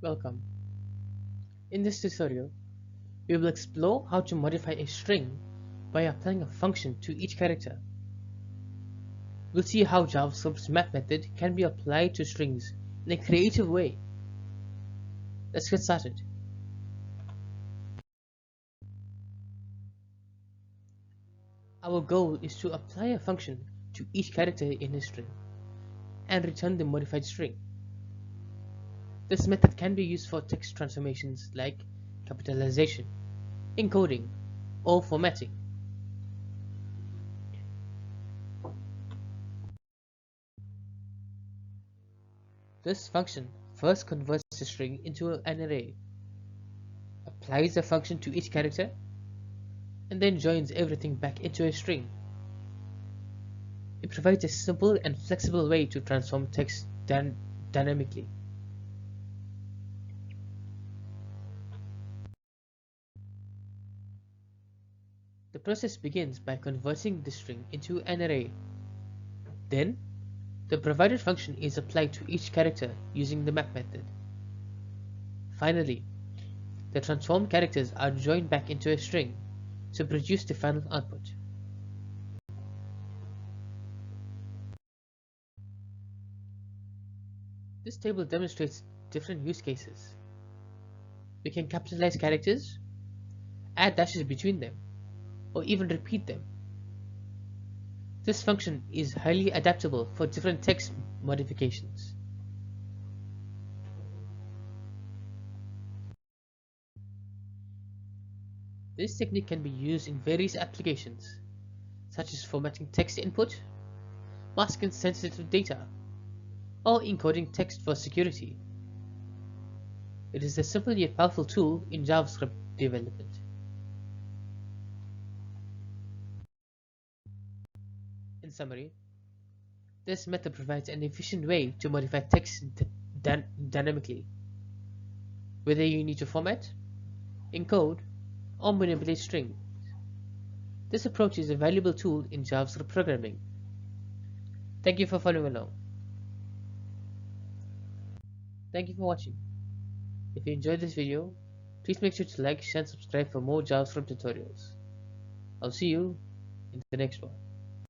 Welcome. In this tutorial, we will explore how to modify a string by applying a function to each character. We'll see how JavaScript's map method can be applied to strings in a creative way. Let's get started. Our goal is to apply a function to each character in a string and return the modified string. This method can be used for text transformations like capitalization, encoding, or formatting. This function first converts the string into an array, applies the function to each character, and then joins everything back into a string. It provides a simple and flexible way to transform text dynamically. The process begins by converting the string into an array. Then, the provided function is applied to each character using the map method. Finally, the transformed characters are joined back into a string to produce the final output. This table demonstrates different use cases. We can capitalize characters, add dashes between them, or even repeat them. This function is highly adaptable for different text modifications. This technique can be used in various applications, such as formatting text input, masking sensitive data, or encoding text for security. It is a simple yet powerful tool in JavaScript development. In summary, this method provides an efficient way to modify text dynamically, whether you need to format, encode, or manipulate strings. This approach is a valuable tool in JavaScript programming. Thank you for following along. Thank you for watching. If you enjoyed this video, please make sure to like, share, and subscribe for more JavaScript tutorials. I'll see you in the next one.